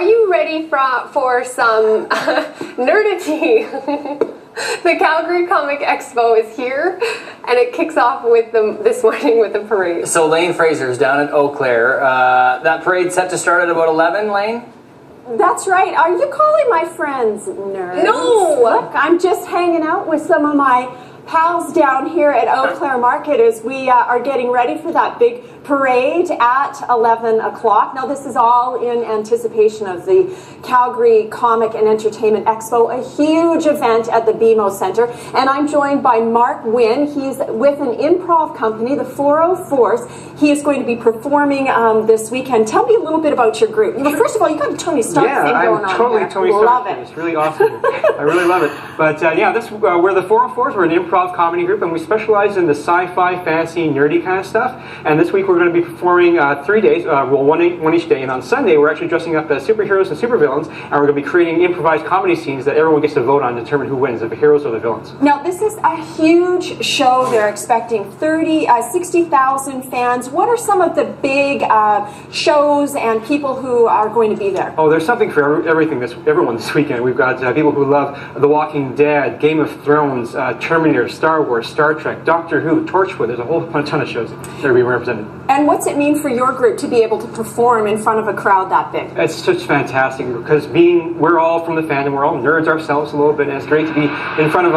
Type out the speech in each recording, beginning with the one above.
you ready for some nerdity? The Calgary Comic Expo is here, and it kicks off with this morning with the parade. So Lane Fraser is down at Eau Claire. That parade's set to start at about 11, Lane? That's right. Are you calling my friends nerds? No! Look, I'm just hanging out with some of my pals down here at Eau Claire Market as we are getting ready for that big parade at 11 o'clock. Now this is all in anticipation of the Calgary Comic and Entertainment Expo, a huge event at the BMO Centre. And I'm joined by Mark Wynn. He's with an improv company, the 404s. He is going to be performing this weekend. Tell me a little bit about your group. Well, first of all, you got a Tony Stark thing going on. Yeah, I'm totally Tony Stark. Love it. It's really awesome. I really love it. But yeah, we're the 404s. We're an improv comedy group, and we specialize in the sci-fi, fantasy, nerdy kind of stuff. And this week we're going to be performing 3 days, one each day. And on Sunday we're actually dressing up as superheroes and supervillains, and we're going to be creating improvised comedy scenes that everyone gets to vote on to determine who wins, the heroes or the villains. Now this is a huge show. They're expecting 60,000 fans. What are some of the big shows and people who are going to be there? Oh, there's something for everything. Everyone this weekend. We've got people who love The Walking Dead, Game of Thrones, Terminator, Star Wars, Star Trek, Doctor Who, Torchwood. There's a whole ton of shows that are being represented. And what's it mean for your group to be able to perform in front of a crowd that big? It's just fantastic because we're all from the fandom, we're all nerds ourselves a little bit, and it's great to be in front of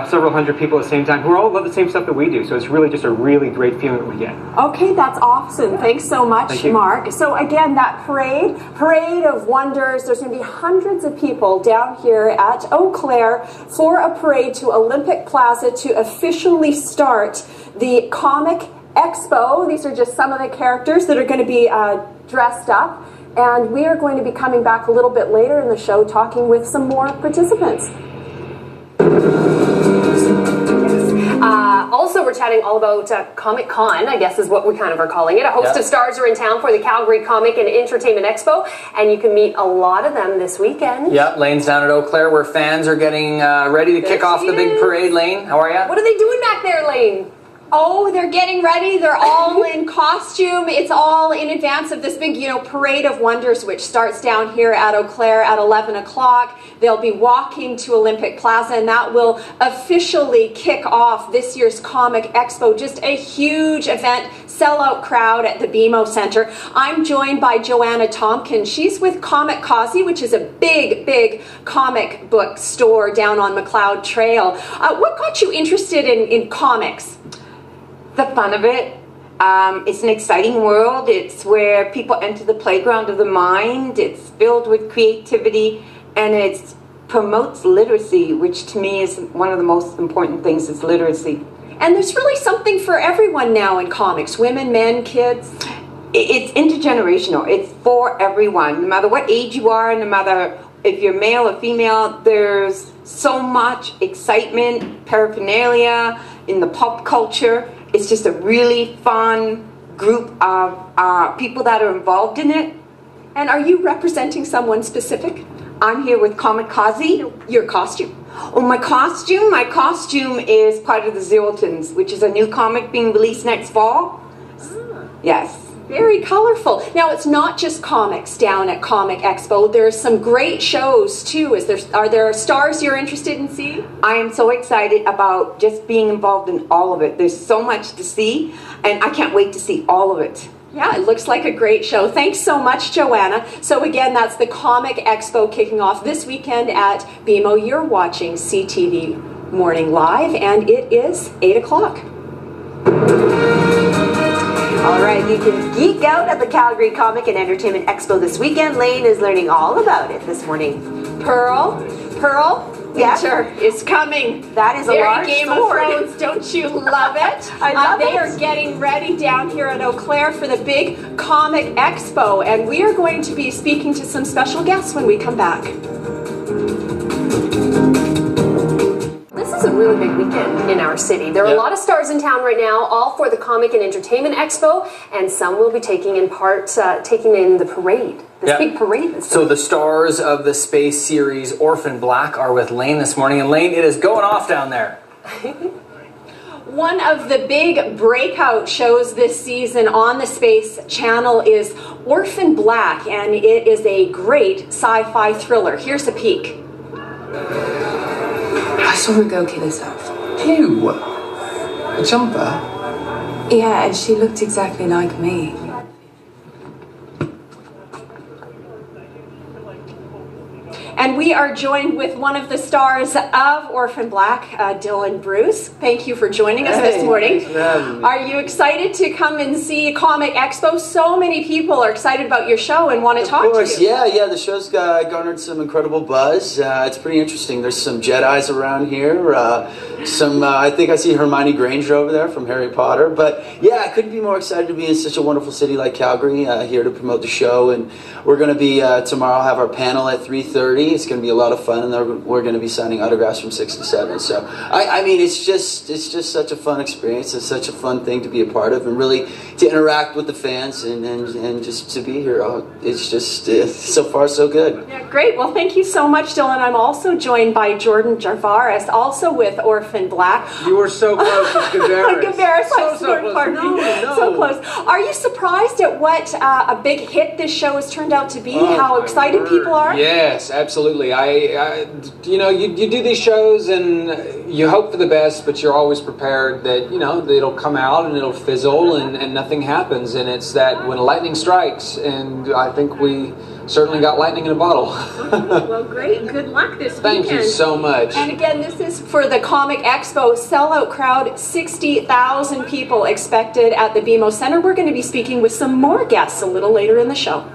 several hundred people at the same time who all love the same stuff that we do. So it's really just a really great feeling that we get. Okay, that's awesome. Thanks so much, Mark. So again, that parade of wonders, there's going to be hundreds of people down here at Eau Claire for a parade to Olympic Plaza to officially start the Comic Expo. These are just some of the characters that are going to be dressed up, and we are going to be coming back a little bit later in the show talking with some more participants. Also, we're chatting all about Comic-Con, I guess is what we kind of are calling it. A host of stars are in town for the Calgary Comic and Entertainment Expo, and you can meet a lot of them this weekend. Yep, Lane's down at Eau Claire where fans are getting ready to kick off the big parade. Lane, how are you? What are they doing back there, Lane? Oh, they're getting ready. They're all in costume. It's all in advance of this big, parade of wonders, which starts down here at Eau Claire at 11 o'clock. They'll be walking to Olympic Plaza, and that will officially kick off this year's Comic Expo. Just a huge event, sellout crowd at the BMO Centre. I'm joined by Joanna Tompkins. She's with comic-kazi, which is a big comic book store down on McLeod Trail. What got you interested in comics? The fun of it. It's an exciting world. It's where people enter the playground of the mind. It's filled with creativity, and it promotes literacy, which to me is one of the most important things, is literacy. And there's really something for everyone now in comics, women, men, kids. It's intergenerational. It's for everyone, no matter what age you are, no matter if you're male or female. There's so much excitement, paraphernalia in the pop culture. It's just a really fun group of people that are involved in it. And are you representing someone specific? I'm here with comic-kazi. Your costume? Oh, my costume? My costume is part of the Zerotens, which is a new comic being released next fall. Yes. Very colorful. Now, it's not just comics down at Comic Expo. There's some great shows, too. Are there stars you're interested in seeing? I am so excited about just being involved in all of it. There's so much to see, and I can't wait to see all of it. Yeah, it looks like a great show. Thanks so much, Joanna. So again, that's the Comic Expo kicking off this weekend at BMO. You're watching CTV Morning Live, and it is 8 o'clock. All right, you can geek out at the Calgary Comic and Entertainment Expo this weekend. Lane is learning all about it this morning. Pearl, winter is coming. That is a large Game sword. of Thrones, don't you love it? I love They it. are getting ready down here at Eau Claire for the big Comic Expo, and we are going to be speaking to some special guests when we come back. This is a really big weekend in our city. There are a lot of stars in town right now, all for the Comic and Entertainment Expo, and some will be taking in the parade. This big parade. So the stars of the space series Orphan Black are with Lane this morning, and Lane, it is going off down there. One of the big breakout shows this season on the Space Channel is Orphan Black, and it is a great sci-fi thriller. Here's a peek. I saw a girl kill herself. Who? A jumper? Yeah, and she looked exactly like me. And we are joined with one of the stars of Orphan Black, Dylan Bruce. Thank you for joining us this morning. Thanks for having me. Are you excited to come and see Comic Expo? So many people are excited about your show and want to talk Of course, to you. yeah. The show's garnered some incredible buzz. It's pretty interesting. There's some Jedis around here. I think I see Hermione Granger over there from Harry Potter. But yeah, I couldn't be more excited to be in such a wonderful city like Calgary, here to promote the show. And we're going to be tomorrow have our panel at 3:30. It's going to be a lot of fun, and we're going to be signing autographs from 6 to 7. So I mean, it's just such a fun experience. It's such a fun thing to be a part of, and really to interact with the fans and just to be here. It's just so far so good. Yeah, great. Well, thank you so much, Dylan. I'm also joined by Jordan Jarvaris, also with Orphan Black. You were so close to Gavaris. Gavaris, so close. No. So close. Are you surprised at what a big hit this show has turned out to be? How excited people are? Yes, absolutely. You do these shows and you hope for the best, but you're always prepared that, it'll come out and it'll fizzle and nothing happens. And it's that when lightning strikes, and I think we certainly got lightning in a bottle. Well, great. Good luck this weekend. Thank you so much. And again, this is for the Comic Expo sellout crowd. 60,000 people expected at the BMO Center. We're going to be speaking with some more guests a little later in the show.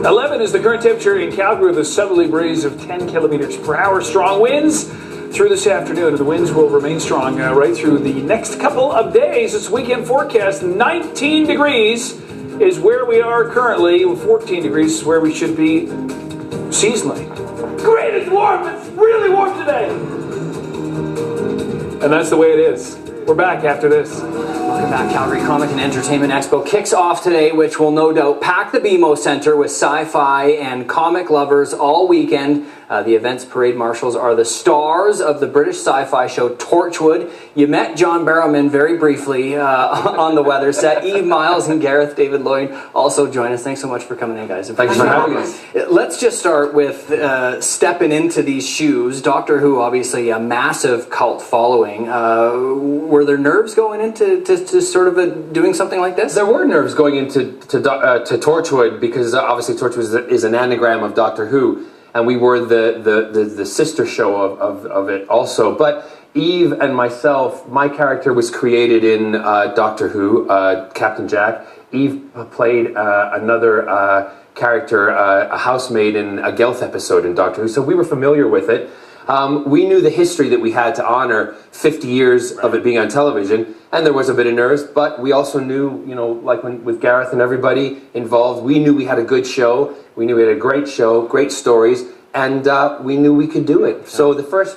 11 is the current temperature in Calgary with a southerly breeze of 10 kilometers per hour. Strong winds through this afternoon. The winds will remain strong right through the next couple of days. This weekend forecast, 19 degrees is where we are currently. 14 degrees is where we should be seasonally. Great, it's warm. It's really warm today. And that's the way it is. We're back after this. Welcome back. Calgary Comic and Entertainment Expo kicks off today, which will no doubt pack the BMO Center with sci-fi and comic lovers all weekend. The event's parade marshals are the stars of the British sci-fi show Torchwood. You met John Barrowman very briefly on the weather set. Eve Miles and david-lloyd also join us. Thanks so much for coming in, guys. Thanks for having us. Let's just start with stepping into these shoes. Doctor Who, obviously a massive cult following. Were there nerves going into to sort of doing something like this? There were nerves going into Torchwood because obviously Torchwood is an anagram of Doctor Who, and we were the sister show of it also. But Eve and myself, my character was created in Doctor Who, Captain Jack. Eve played another character, a housemaid in a Gelth episode in Doctor Who, so we were familiar with it. We knew the history that we had to honor 50 years of it being on television, and there was a bit of nerves, but we also knew, like with Gareth and everybody involved, we knew we had a good show, we knew we had a great show, great stories, and we knew we could do it. So the first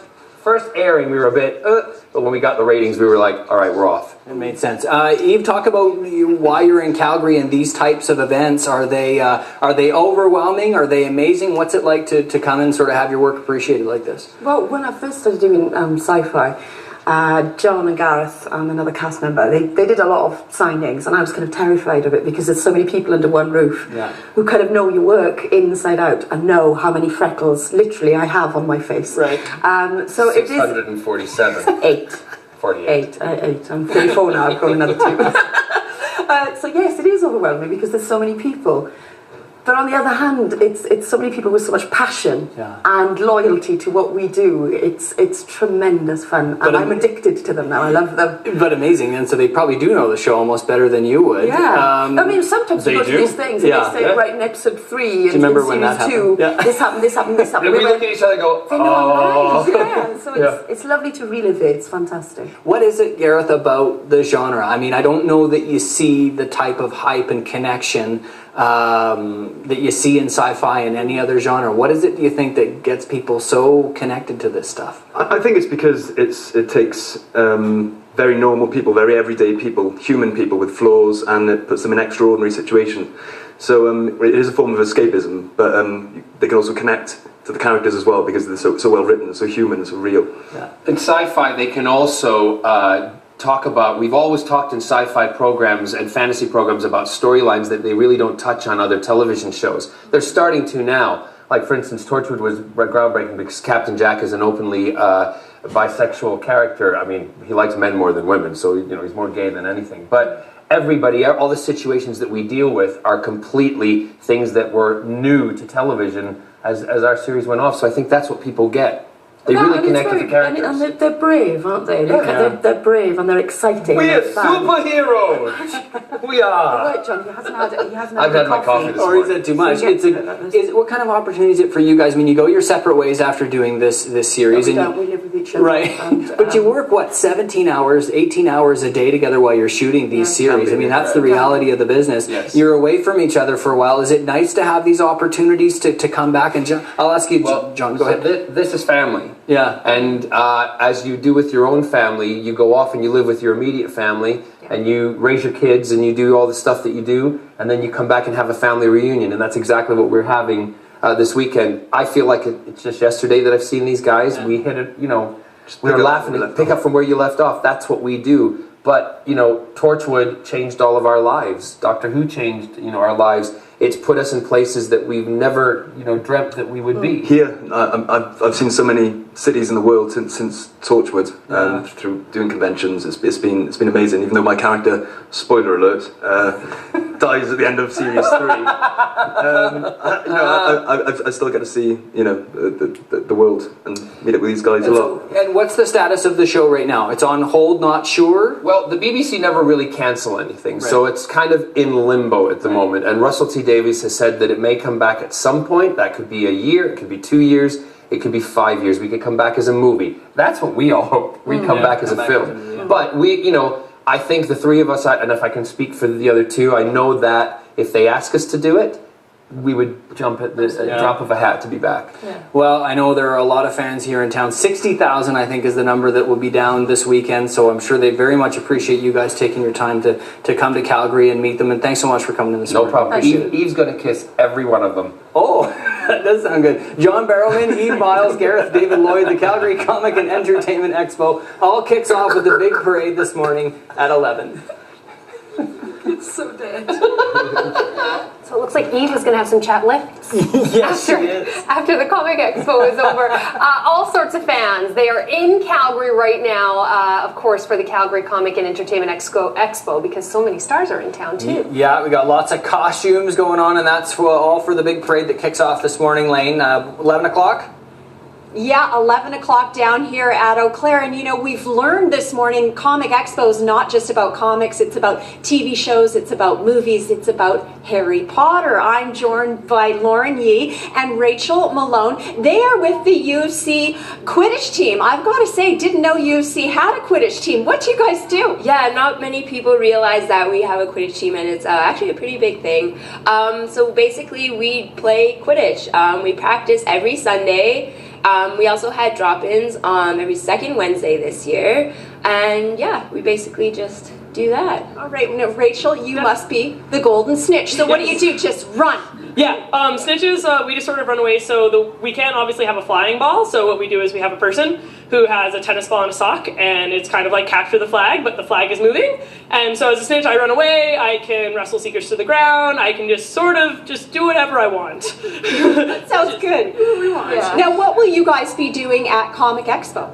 airing, we were a bit, but when we got the ratings, we were like, all right, we're off. It made sense. Eve, talk about why you're in Calgary and these types of events. Are they overwhelming? Are they amazing? What's it like to come and sort of have your work appreciated like this? Well, when I first started doing sci-fi, John and Gareth and another cast member, they did a lot of signings, and I was kind of terrified of it because there's so many people under one roof who kind of know your work inside out and know how many freckles literally I have on my face. Right. So it is 647. 48. 8. I'm 44 now. I've got another 2. So yes, it is overwhelming because there's so many people. But on the other hand, it's so many people with so much passion and loyalty to what we do. It's tremendous fun, and I'm addicted to them now. I love them. But amazing, and so they probably do know the show almost better than you would. Yeah, I mean, sometimes you go to these things and they say, right in episode 3 and in series 2, this happened, this happened, this happened. And we look at each other and go, they know our lives, So it's lovely to relive it. It's fantastic. What is it, Gareth, about the genre? I mean, I don't know that you see the type of hype and connection that you see in sci-fi and any other genre. What is it, do you think, that gets people so connected to this stuff? I think it's because it takes very normal people, very everyday people, human people with flaws, and it puts them in extraordinary situations. So it is a form of escapism, but they can also connect to the characters as well because they're so well written, so human, and so real. Yeah. In sci-fi, they can also talk about, we've always talked in sci-fi programs and fantasy programs about storylines that they really don't touch on other television shows. They're starting to now. Like, for instance, Torchwood was groundbreaking because Captain Jack is an openly bisexual character. I mean, he likes men more than women, so he's more gay than anything. But everybody, all the situations that we deal with are completely things that were new to television as our series went off. So I think that's what people get. They really connect with the characters. And they're brave, aren't they? They're brave and they're exciting. We're superheroes! We are! Right, John, he hasn't had I've had my coffee this morning. Or is it too much? What kind of opportunity is it for you guys? I mean, you go your separate ways after doing this series. No, we live with each other. Right. But you work, 17 hours, 18 hours a day together while you're shooting these series. I mean, that's the reality of the business. Yes. You're away from each other for a while. Is it nice to have these opportunities to come back? And I'll ask you, John, go ahead. This is family. Yeah. And as you do with your own family, you go off and you live with your immediate family, and you raise your kids and you do all the stuff that you do, and then you come back and have a family reunion, and that's exactly what we're having this weekend. I feel like it's just yesterday that I've seen these guys. We hit it, we were laughing, pick up from where you left off. That's what we do. But, Torchwood changed all of our lives. Doctor Who changed, our lives. It's put us in places that we've never, dreamt that we would be. Here, I've seen so many cities in the world since Torchwood, through doing conventions. It's been amazing. Even though my character, spoiler alert, dies at the end of series 3, I still get to see the world and meet up with these guys a lot. And what's the status of the show right now? It's on hold, not sure? Well, the BBC never really cancel anything, so it's kind of in limbo at the moment. And Russell T. Davies has said that it may come back at some point. That could be a year, it could be 2 years, it could be 5 years. We could come back as a movie. That's what we all hope. We come back as a film. But I think the three of us, and if I can speak for the other two, I know that if they ask us to do it, we would jump at the drop of a hat to be back. Yeah. Well, I know there are a lot of fans here in town. 60,000, I think, is the number that will be down this weekend, so I'm sure they very much appreciate you guys taking your time to come to Calgary and meet them, and thanks so much for coming in this morning. No problem. Eve's going to kiss every one of them. Oh, that does sound good. John Barrowman, Eve Miles, Gareth, David-Lloyd, the Calgary Comic and Entertainment Expo all kicks off with a big parade this morning at 11. It's so dead. So it looks like Eve is going to have some chat lifts. Yes, she is. After the Comic Expo is over. All sorts of fans. They are in Calgary right now, of course, for the Calgary Comic and Entertainment Expo, because so many stars are in town, too. Yeah, we got lots of costumes going on, and that's all for the big parade that kicks off this morning, Lane. 11 o'clock? Yeah, 11 o'clock down here at Eau Claire. And we've learned this morning Comic Expo is not just about comics, it's about TV shows, it's about movies, it's about Harry Potter. I'm joined by Lauren Yee and Rachel Malone. They are with the UofC Quidditch team. I've got to say, didn't know UofC had a Quidditch team. What do you guys do? Yeah, not many people realize that we have a Quidditch team, and it's actually a pretty big thing. So basically, we play Quidditch. We practice every Sunday. We also had drop-ins on every second Wednesday this year, and yeah, we basically just do that. All right, now Rachel, you must be the golden snitch. So what do you do? Just run. Yeah, snitches, we just sort of run away. So we can't obviously have a flying ball, so what we do is we have a person who has a tennis ball and a sock, and it's kind of like capture the flag, but the flag is moving. And so as a snitch, I run away, I can wrestle seekers to the ground, I can just sort of just do whatever I want. That sounds good. Yeah. Now, what will you guys be doing at Comic Expo?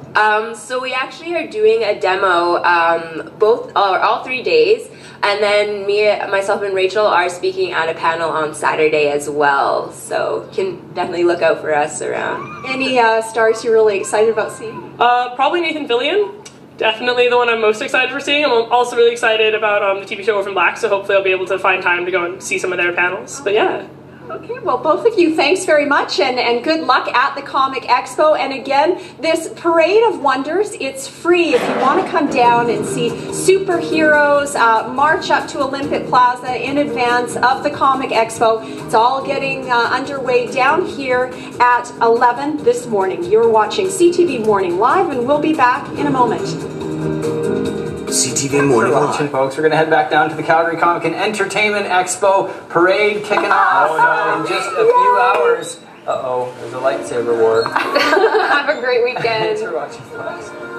So we actually are doing a demo all 3 days. And then myself and Rachel are speaking at a panel on Saturday as well. So you can definitely look out for us around. Any stars you're really excited about seeing? Probably Nathan Fillion. Definitely the one I'm most excited for seeing. I'm also really excited about the TV show Orphan Black, so hopefully I'll be able to find time to go and see some of their panels. But yeah. Okay, well, both of you, thanks very much, and good luck at the Comic Expo. And again, this Parade of Wonders, it's free if you want to come down and see superheroes march up to Olympic Plaza in advance of the Comic Expo. It's all getting underway down here at 11 this morning. You're watching CTV Morning Live, and we'll be back in a moment. CTV Morning Thanks for watching, folks. We're going to head back down to the Calgary Comic and Entertainment Expo parade kicking off in just a few hours. Uh-oh, there's a lightsaber war. Have a great weekend. Thanks for watching, folks.